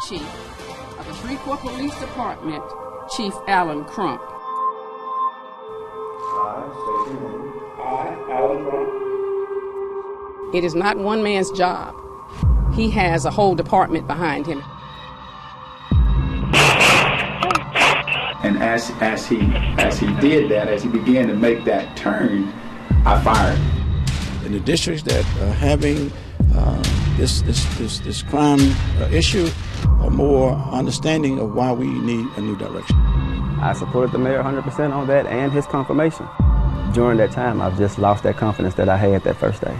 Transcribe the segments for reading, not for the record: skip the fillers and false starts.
Chief of the Shreveport Police Department, Chief Alan Crump. I, Alan Crump. It is not one man's job. He has a whole department behind him. And as he did that, as he began to make that turn, I fired. In the districts that are having this crime issue, are more understanding of why we need a new direction. I supported the mayor 100% on that and his confirmation. During that time, I've just lost that confidence that I had that first day.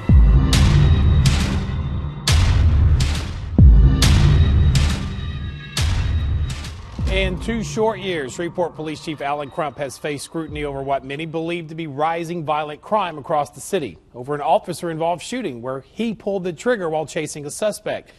In 2 short years, Shreveport Police Chief Alan Crump has faced scrutiny over what many believe to be rising violent crime across the city, over an officer-involved shooting where he pulled the trigger while chasing a suspect,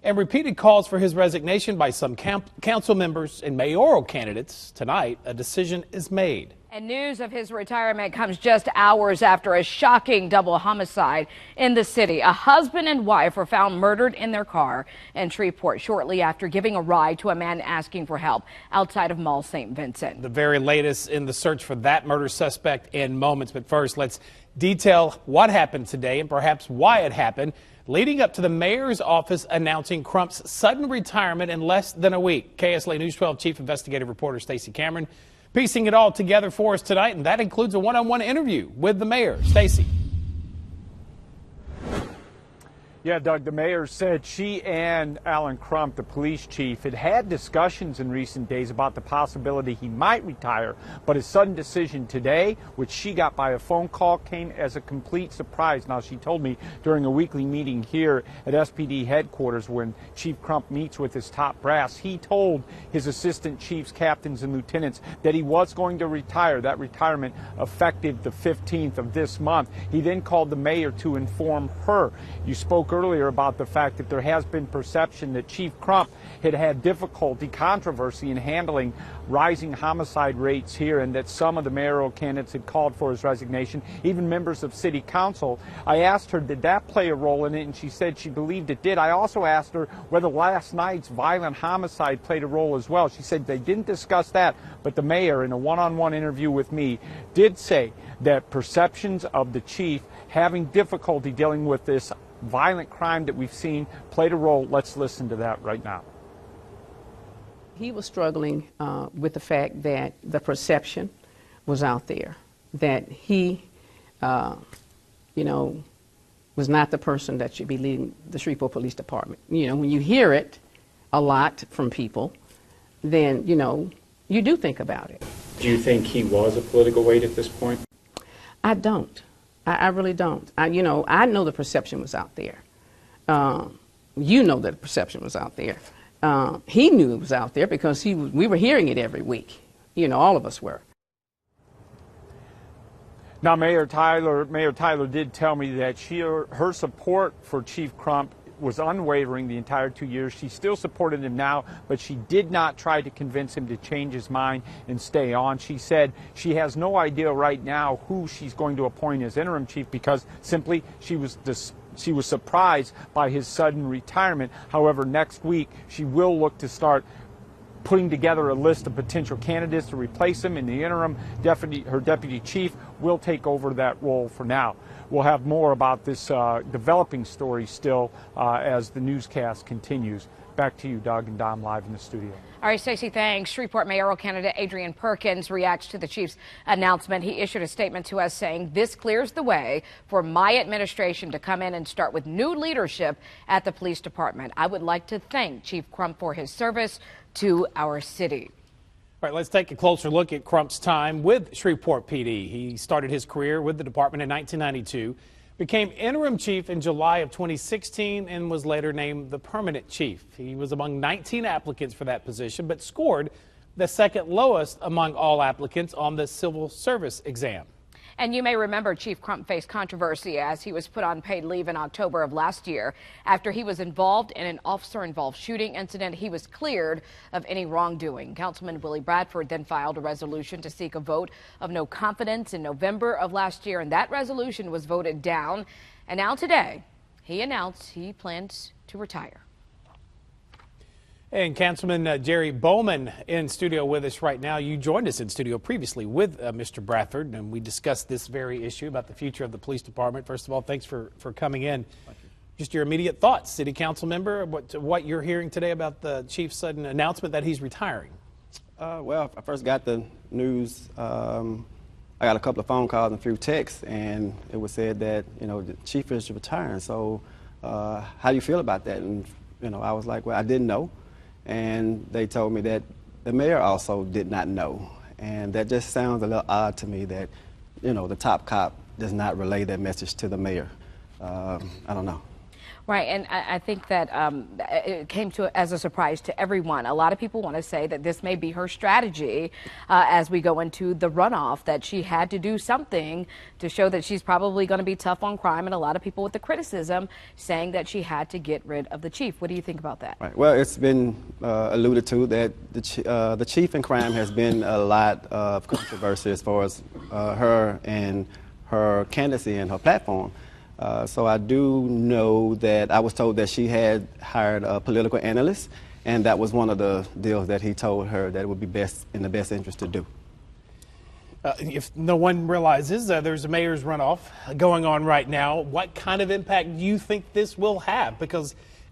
and repeated calls for his resignation by some council members and mayoral candidates. Tonight, a decision is made. And news of his retirement comes just hours after a shocking double homicide in the city. A husband and wife were found murdered in their car in Shreveport shortly after giving a ride to a man asking for help outside of Mall St. Vincent. The very latest in the search for that murder suspect in moments. But first, let's detail what happened today and perhaps why it happened, leading up to the mayor's office announcing Crump's sudden retirement in less than a week. KSLA News 12 Chief Investigative Reporter Stacey Cameron piecing it all together for us tonight, and that includes a one-on-one interview with the mayor. Stacey. Yeah, Doug, the mayor said she and Alan Crump, the police chief, had discussions in recent days about the possibility he might retire, but his sudden decision today, which she got by a phone call, came as a complete surprise. Now, she told me during a weekly meeting here at SPD headquarters when Chief Crump meets with his top brass, he told his assistant chiefs, captains, and lieutenants that he was going to retire. That retirement effective the 15th of this month. He then called the mayor to inform her. You spoke earlier about the fact that there has been perception that Chief Crump had difficulty, controversy in handling rising homicide rates here, and that some of the mayoral candidates had called for his resignation, even members of city council. I asked her, did that play a role in it, and she said she believed it did. I also asked her whether last night's violent homicide played a role as well. She said they didn't discuss that, but the mayor, in a one-on-one interview with me, did say that perceptions of the chief having difficulty dealing with this violent crime that we've seen played a role. Let's listen to that right now. He was struggling with the fact that the perception was out there, that he, was not the person that should be leading the Shreveport Police Department. You know, when you hear it a lot from people, then, you do think about it. Do you think he was a political weight at this point? I don't. I really don't. I know the perception was out there. That the perception was out there. He knew it was out there because we were hearing it every week. All of us were. Now, Mayor Tyler did tell me that her support for Chief Crump was unwavering the entire 2 years. She still supported him now, but she did not try to convince him to change his mind and stay on. She said she has no idea right now who she's going to appoint as interim chief because simply she was surprised by his sudden retirement. However, next week she will look to start putting together a list of potential candidates to replace him. In the interim, her deputy chief will take over that role for now. We'll have more about this developing story still as the newscast continues. Back to you, Doug and Dom, live in the studio. All right, Stacey, thanks. Shreveport mayoral candidate Adrian Perkins reacts to the chief's announcement. He issued a statement to us saying, "This clears the way for my administration to come in and start with new leadership at the police department. I would like to thank Chief Crump for his service to our city." All right, let's take a closer look at Crump's time with Shreveport PD. He started his career with the department in 1992, became interim chief in July of 2016, and was later named the permanent chief. He was among 19 applicants for that position, but scored the second lowest among all applicants on the civil service exam. And you may remember Chief Crump faced controversy as he was put on paid leave in October of last year. After he was involved in an officer-involved shooting incident, he was cleared of any wrongdoing. Councilman Willie Bradford then filed a resolution to seek a vote of no confidence in November of last year, and that resolution was voted down. And now today, he announced he plans to retire. And Councilman Jerry Bowman in studio with us right now. You joined us in studio previously with Mr. Bradford, and we discussed this very issue about the future of the police department. First of all, thanks for coming in. Just your immediate thoughts, City Council member, what you're hearing today about the chief's sudden announcement that he's retiring. Well, I first got the news. I got a couple of phone calls and a few texts, and it was said that, the chief is retiring. So how do you feel about that? And, I was like, well, I didn't know. And they told me that the mayor also did not know. And that just sounds a little odd to me that, the top cop does not relay that message to the mayor. I don't know. Right, and I think that it came as a surprise to everyone. A lot of people want to say that this may be her strategy as we go into the runoff, that she had to do something to show that she's probably going to be tough on crime, and a lot of people with the criticism saying that she had to get rid of the chief. What do you think about that? Right. Well, it's been alluded to that the chief in crime has been a lot of controversy as far as her and her candidacy and her platform. So I do know that I was told that she had hired a political analyst, and that was one of the deals that he told her that it would be best in the best interest to do. If no one realizes there's a mayor's runoff going on right now, what kind of impact do you think this will have?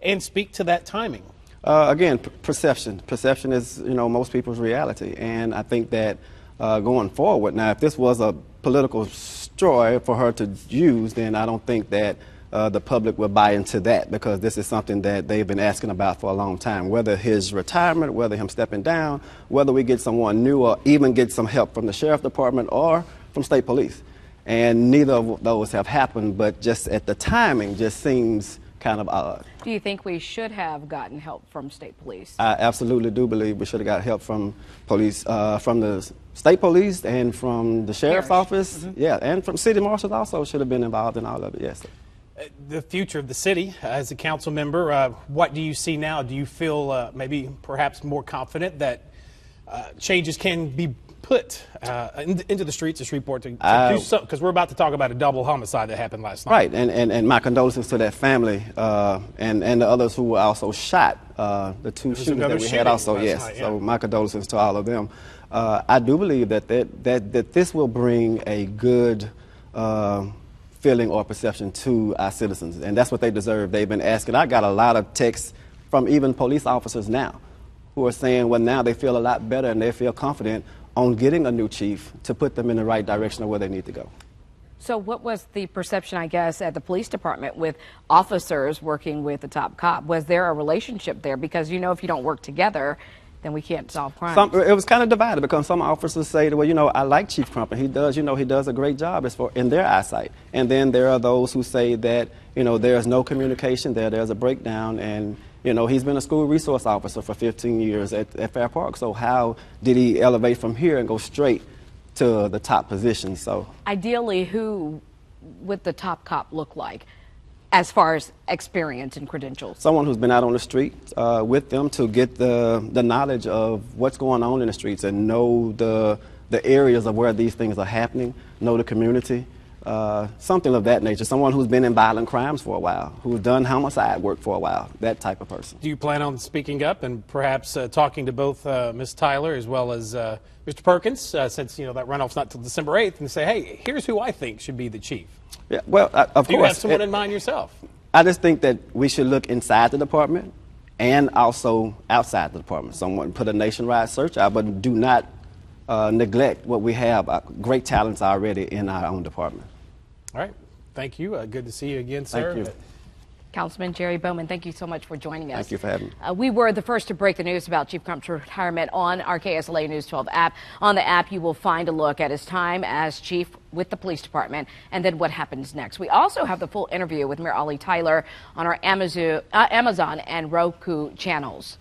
And speak to that timing. Again, perception. Perception is, most people's reality, and I think that going forward, now, if this was a political straw for her to use, then I don't think that the public will buy into that, because this is something that they've been asking about for a long time, whether his retirement, whether him stepping down, whether we get someone new, or even get some help from the sheriff department or from state police. And neither of those have happened, but just at the timing just seems kind of odd. Do you think we should have gotten help from state police? I absolutely do believe we should have got help from police, from the state police and from the sheriff's office. Mm-hmm. Yeah, and from city marshals also should have been involved in all of it, yes. The future of the city, as a council member, what do you see now? Do you feel maybe perhaps more confident that changes can be put into the streets of Shreveport to do something? Because we're about to talk about a double homicide that happened last night. Right, and my condolences to that family and the others who were also shot, the two shooters that we had also, yes. Night, yeah. So my condolences to all of them. I do believe that this will bring a good feeling or perception to our citizens, and that's what they deserve. They've been asking. I got a lot of texts from even police officers now who are saying, well, now they feel a lot better and they feel confident on getting a new chief to put them in the right direction of where they need to go. So what was the perception, I guess, at the police department with officers working with the top cop? Was there a relationship there? Because, if you don't work together, then we can't solve crime. It was kind of divided, because some officers say, well, I like Chief Crump, and he does a great job in their eyesight. And then there are those who say that, there's no communication there, there's a breakdown, and he's been a school resource officer for 15 years at Fair Park. So how did he elevate from here and go straight to the top position? So ideally, who would the top cop look like as far as experience and credentials? Someone who's been out on the street with them to get the knowledge of what's going on in the streets and know the areas of where these things are happening, know the community. Something of that nature. Someone who's been in violent crimes for a while, who's done homicide work for a while, that type of person. Do you plan on speaking up and perhaps talking to both Ms. Tyler as well as Mr. Perkins, since that runoff's not till December 8th, and say, hey, here's who I think should be the chief? Yeah, well, of course. Do you have someone in mind yourself? I just think that we should look inside the department and also outside the department. Someone put a nationwide search out, but do not neglect what we have, great talents already in our own department. All right. Thank you. Good to see you again, sir. Thank you. Councilman Jerry Bowman, thank you so much for joining us. Thank you for having me. We were the first to break the news about Chief Crump's retirement on our KSLA News 12 app. On the app, you will find a look at his time as chief with the police department and then what happens next. We also have the full interview with Mayor Ollie Tyler on our Amazon and Roku channels.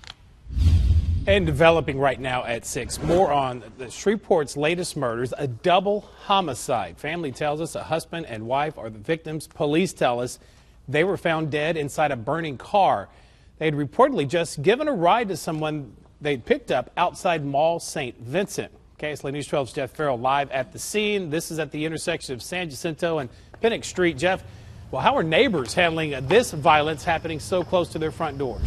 And developing right now at 6. More on the Shreveport's latest murders, a double homicide. Family tells us a husband and wife are the victims. Police tell us they were found dead inside a burning car. They had reportedly just given a ride to someone they'd picked up outside Mall St. Vincent. KSLA News 12's Jeff Farrell live at the scene. This is at the intersection of San Jacinto and Pennock Street. Jeff, well, how are neighbors handling this violence happening so close to their front doors?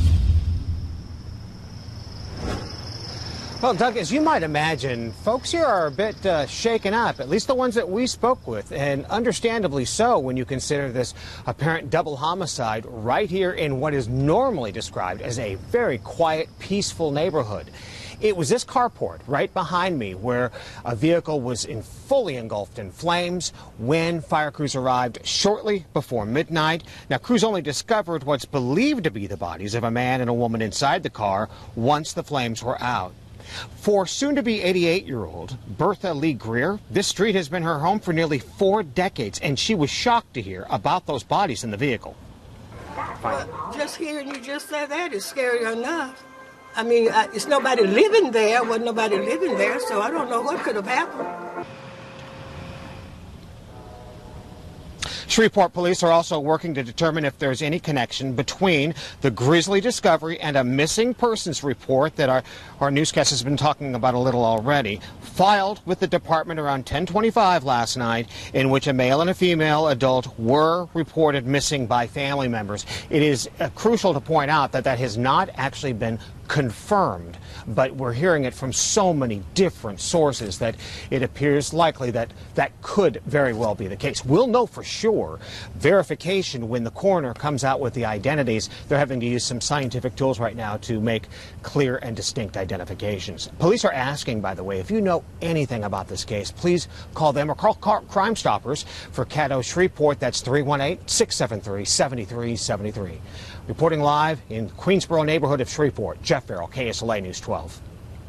Well, Doug, as you might imagine, folks here are a bit shaken up, at least the ones that we spoke with, and understandably so when you consider this apparent double homicide right here in what is normally described as a very quiet, peaceful neighborhood. It was this carport right behind me where a vehicle was fully engulfed in flames when fire crews arrived shortly before midnight. Now, crews only discovered what's believed to be the bodies of a man and a woman inside the car once the flames were out. For soon-to-be 88-year-old Bertha Lee Greer, this street has been her home for nearly 4 decades, and she was shocked to hear about those bodies in the vehicle. Well, just hearing you just say that is scary enough. I mean, it's nobody living there. Wasn't nobody living there, so I don't know what could have happened. Shreveport police are also working to determine if there's any connection between the grisly discovery and a missing persons report that our newscast has been talking about a little already, filed with the department around 10:25 last night, in which a male and a female adult were reported missing by family members. It is crucial to point out that that has not actually been confirmed, but we're hearing it from so many different sources that it appears likely that that could very well be the case. We'll know for sure verification when the coroner comes out with the identities. They're having to use some scientific tools right now to make clear and distinct identifications. Police are asking, by the way, if you know anything about this case, please call them or call Crime Stoppers for Caddo Shreveport. That's 318-673-7373. Reporting live in Queensboro neighborhood of Shreveport, Jeff Farrell, KSLA News 12.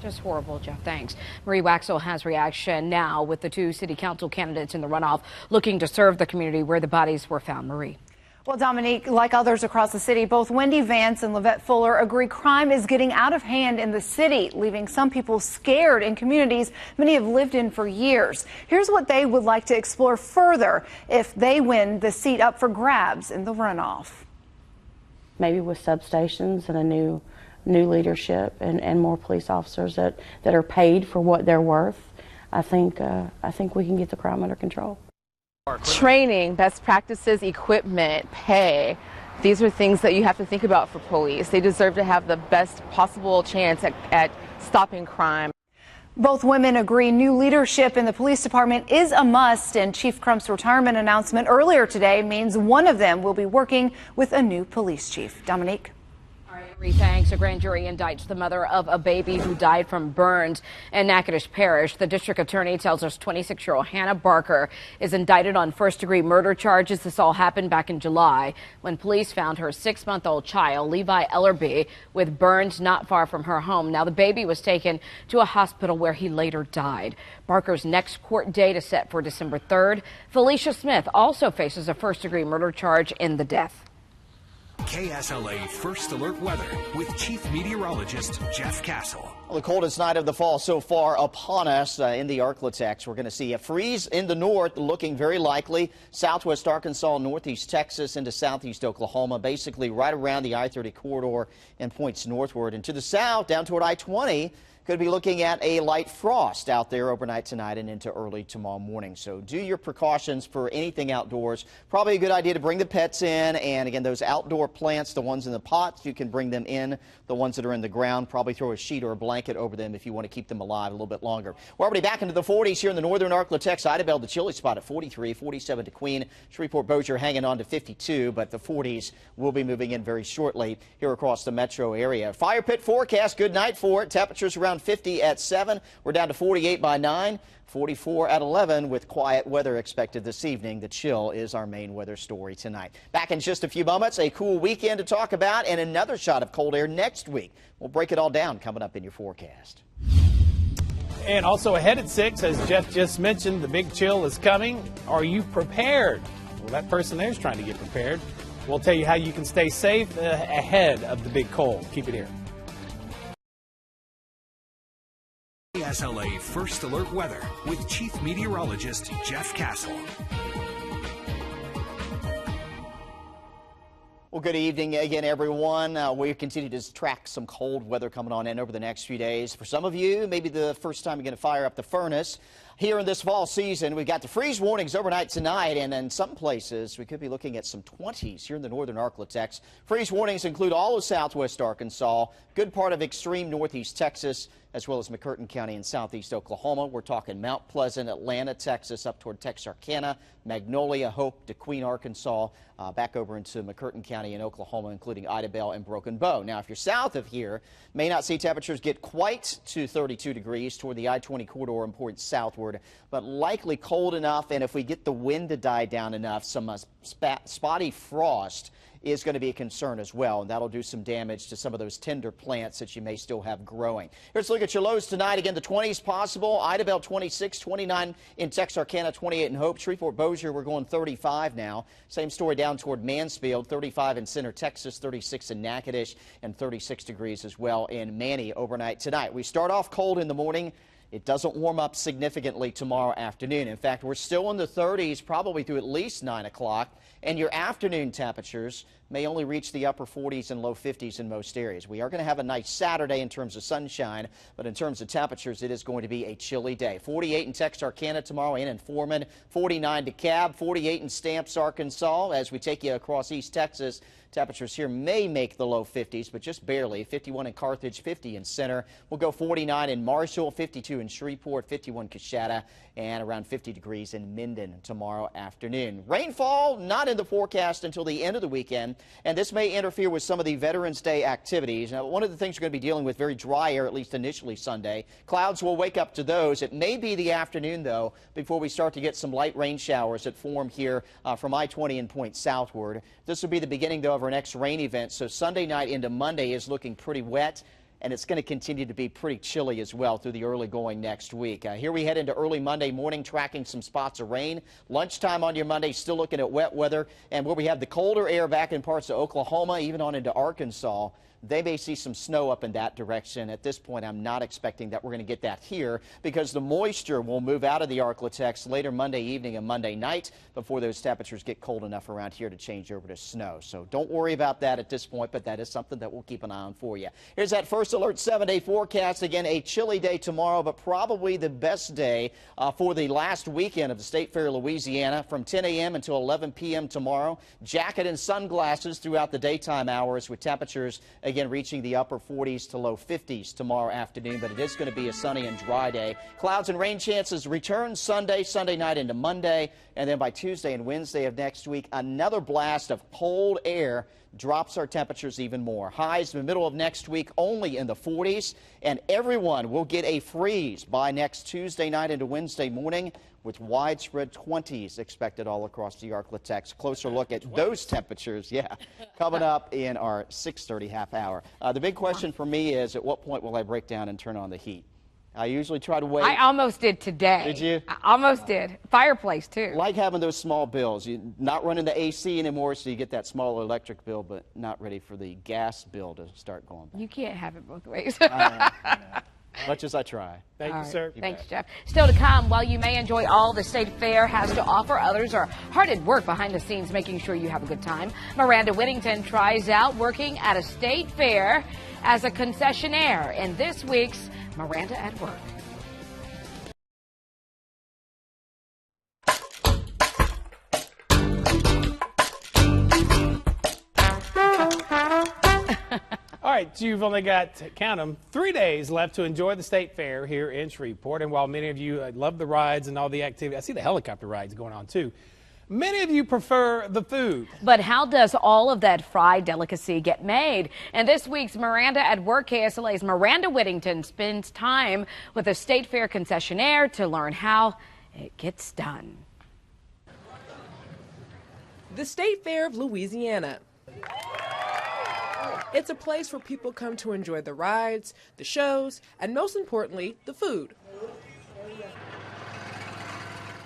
Just horrible, Jeff. Thanks. Marie Waxel has reaction now with the 2 city council candidates in the runoff looking to serve the community where the bodies were found. Marie. Well, Dominique, like others across the city, both Wendy Vance and Lavette Fuller agree crime is getting out of hand in the city, leaving some people scared in communities many have lived in for years. Here's what they would like to explore further if they win the seat up for grabs in the runoff. Maybe with substations and a new leadership and more police officers that are paid for what they're worth, I think we can get the crime under control. Training, best practices, equipment, pay. These are things that you have to think about for police. They deserve to have the best possible chance at stopping crime. Both women agree new leadership in the police department is a must, and Chief Crump's retirement announcement earlier today means one of them will be working with a new police chief. Dominique. Thanks. A grand jury indicts the mother of a baby who died from burns in Natchitoches Parish. The district attorney tells us 26-year-old Hannah Barker is indicted on first-degree murder charges. This all happened back in July when police found her 6-month-old child, Levi Ellerby, with burns not far from her home. Now, the baby was taken to a hospital where he later died. Barker's next court date is set for December 3rd. Felicia Smith also faces a first-degree murder charge in the death. KSLA First Alert Weather with Chief Meteorologist Jeff Castle. Well, the coldest night of the fall so far upon us in the Arklatex. We're going to see a freeze in the north looking very likely. Southwest Arkansas, northeast Texas into southeast Oklahoma, basically right around the I-30 corridor and points northward. And to the south down toward I-20. Could be looking at a light frost out there overnight tonight and into early tomorrow morning. So do your precautions for anything outdoors. Probably a good idea to bring the pets in. And again, those outdoor plants, the ones in the pots, you can bring them in. The ones that are in the ground, probably throw a sheet or a blanket over them if you want to keep them alive a little bit longer. We're already back into the 40s here in the northern Arklatex. Idabel, the chilly spot at 43, 47 to Queen. Shreveport Bossier hanging on to 52, but the 40s will be moving in very shortly here across the metro area. Fire pit forecast, good night for it. Temperatures around 50 at 7. We're down to 48 by 9. 44 at 11 with quiet weather expected this evening. The chill is our main weather story tonight. Back in just a few moments, a cool weekend to talk about and another shot of cold air next week. We'll break it all down coming up in your forecast. And also ahead at 6, as Jeff just mentioned, the big chill is coming. Are you prepared? Well, that person there is trying to get prepared. We'll tell you how you can stay safe ahead of the big cold. Keep it here. KSLA First Alert Weather with Chief Meteorologist Jeff Castle. Well, good evening again, everyone. We continue to track some cold weather coming on in over the next few days. For some of you, maybe the first time you're going to fire up the furnace. Here in this fall season, we've got the freeze warnings overnight tonight, and in some places, we could be looking at some 20s here in the northern Arklatex. Freeze warnings include all of southwest Arkansas, good part of extreme northeast Texas, as well as McCurtain County in southeast Oklahoma. We're talking Mount Pleasant, Atlanta, Texas, up toward Texarkana, Magnolia, Hope, DeQueen, Arkansas, back over into McCurtain County in Oklahoma, including Idabel and Broken Bow. Now, if you're south of here, may not see temperatures get quite to 32 degrees toward the I-20 corridor and points southward, but likely cold enough, and if we get the wind to die down enough, some spotty frost is going to be a concern as well, and that'll do some damage to some of those tender plants that you may still have growing. Here's a look at your lows tonight. Again, the 20s possible. Idabel 26, 29 in Texarkana, 28 in Hope. Shreveport-Bossier, we're going 35 now. Same story down toward Mansfield, 35 in Center, Texas, 36 in Natchitoches, and 36 degrees as well in Many overnight tonight. We start off cold in the morning. It doesn't warm up significantly tomorrow afternoon. In fact, we're still in the 30s probably through at least 9 o'clock, and your afternoon temperatures may only reach the upper 40s and low 50s in most areas. We are going to have a nice Saturday in terms of sunshine, but in terms of temperatures, it is going to be a chilly day. 48 in Texarkana tomorrow and in Foreman, 49 DeKalb, 48 in Stamps, Arkansas. As we take you across East Texas, temperatures here may make the low 50s, but just barely. 51 in Carthage, 50 in Center. We'll go 49 in Marshall, 52 in Shreveport, 51 Coshada, and around 50 degrees in Minden tomorrow afternoon. Rainfall not in the forecast until the end of the weekend, and this may interfere with some of the Veterans Day activities. Now, one of the things you're going to be dealing with, very dry air, at least initially Sunday. Clouds will wake up to those. It may be the afternoon, though, before we start to get some light rain showers that form here from I-20 and point southward. This will be the beginning, though, of our next rain event, so Sunday night into Monday is looking pretty wet, and it's going to continue to be pretty chilly as well through the early going next week. Here we head into early Monday morning, tracking some spots of rain. Lunchtime on your Monday, still looking at wet weather, and where we have the colder air back in parts of Oklahoma, even on into Arkansas, they may see some snow up in that direction. At this point, I'm not expecting that we're going to get that here because the moisture will move out of the Arklatex later Monday evening and Monday night before those temperatures get cold enough around here to change over to snow. So don't worry about that at this point, but that is something that we'll keep an eye on for you. Here's that First Alert 7-day forecast. Again, a chilly day tomorrow, but probably the best day for the last weekend of the State Fair, Louisiana, from 10 a.m. until 11 p.m. tomorrow. Jacket and sunglasses throughout the daytime hours with temperatures again reaching the upper 40s to low 50s tomorrow afternoon, but it is going to be a sunny and dry day. Clouds and rain chances return Sunday night into Monday, and then by Tuesday and Wednesday of next week, another blast of cold air drops our temperatures even more. Highs in the middle of next week only in the 40s, and everyone will get a freeze by next Tuesday night into Wednesday morning, with widespread 20s expected all across the Arklatex. Closer look at those temperatures, coming up in our 6:30 half hour. The big question for me is, at what point will I break down and turn on the heat? I usually try to wait. I almost did today. Did you? I almost did. Fireplace, too. Like having those small bills. You're not running the AC anymore, so you get that small electric bill, but not ready for the gas bill to start going back. You can't have it both ways. Much as I try. Thank you, sir. Thanks, Jeff. Still to come, while you may enjoy all the State Fair has to offer, others are hard at work behind the scenes making sure you have a good time. Miranda Whittington tries out working at a State Fair as a concessionaire in this week's Miranda at Work. All right, you've only got, count them, 3 days left to enjoy the State Fair here in Shreveport. And while many of you love the rides and all the activity, I see the helicopter rides going on too. Many of you prefer the food. But how does all of that fried delicacy get made? And this week's Miranda at Work, KSLA's Miranda Whittington spends time with a State Fair concessionaire to learn how it gets done. The State Fair of Louisiana. It's a place where people come to enjoy the rides, the shows, and most importantly, the food.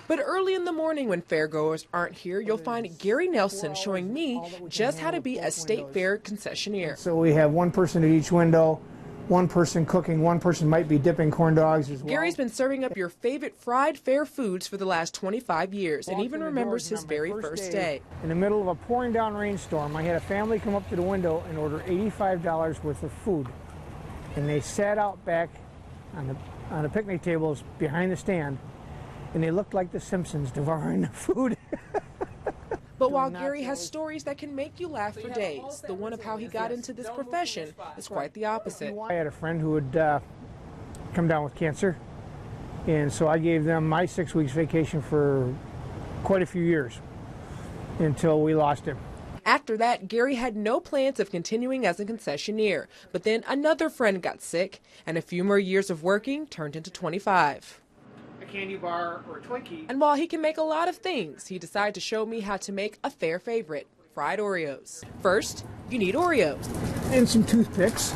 But early in the morning when fairgoers aren't here, you'll find Gary Nelson showing me just how to be a State Fair concessionaire. So we have one person at each window, one person cooking, one person might be dipping corn dogs as well. Gary's been serving up your favorite fried fair foods for the last 25 years and even remembers his very first day. In the middle of a pouring down rainstorm, I had a family come up to the window and order $85 worth of food. And they sat out back on the picnic tables behind the stand, and they looked like the Simpsons devouring the food. But while Gary has stories that can make you laugh for days, the one of how he got into this profession is quite the opposite. I had a friend who would come down with cancer. And so I gave them my 6 weeks vacation for quite a few years until we lost him. After that, Gary had no plans of continuing as a concessionaire. But then another friend got sick, and a few more years of working turned into 25. A candy bar or a Twinkie. And while he can make a lot of things, he decided to show me how to make a fair favorite, fried Oreos. First, you need Oreos. And some toothpicks.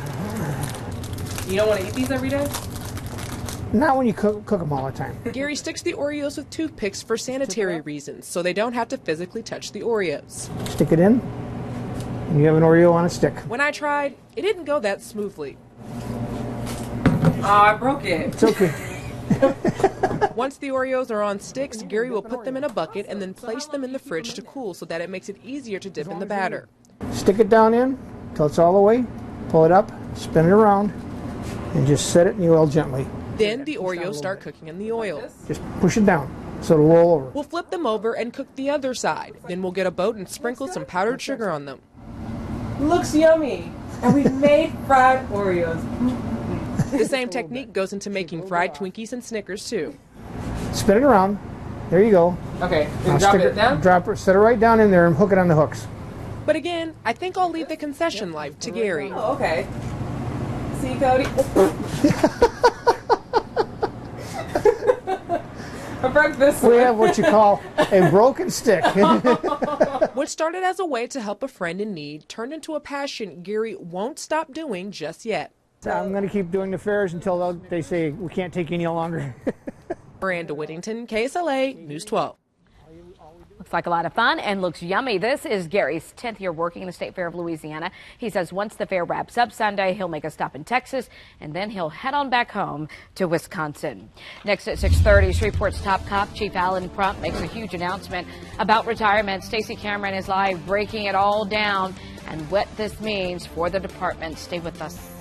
You don't want to eat these every day? Not when you cook them all the time. Gary sticks the Oreos with toothpicks for sanitary reasons, so they don't have to physically touch the Oreos. Stick it in, and you have an Oreo on a stick. When I tried, it didn't go that smoothly. Oh, I broke it. It's okay. Once the Oreos are on sticks, Gary will put them in a bucket and then place them in the fridge to cool so that it makes it easier to dip in the batter. Stick it down in until it's all the way, pull it up, spin it around, and just set it in the oil gently. Then the Oreos start cooking in the oil. Just push it down so it'll roll over. We'll flip them over and cook the other side. Then we'll get a boat and sprinkle some powdered sugar on them. Looks yummy. And we've made fried Oreos. The same technique goes into making fried Twinkies and Snickers too. Spin it around. There you go. Okay, Now drop it down? Drop it, set it right down in there and hook it on the hooks. But again, I think I'll leave the concession life to Gary. Oh, okay. See, Cody? I broke this one. We have what you call a broken stick. What started as a way to help a friend in need turned into a passion Gary won't stop doing just yet. I'm going to keep doing the fairs until they say we can't take any longer. Miranda Whittington, KSLA News 12. Looks like a lot of fun and looks yummy. This is Gary's 10th year working in the State Fair of Louisiana. He says once the fair wraps up Sunday, he'll make a stop in Texas, and then he'll head on back home to Wisconsin. Next at 6:30, Shreveport's top cop, Chief Alan Crump, makes a huge announcement about retirement. Stacey Cameron is live breaking it all down and what this means for the department. Stay with us.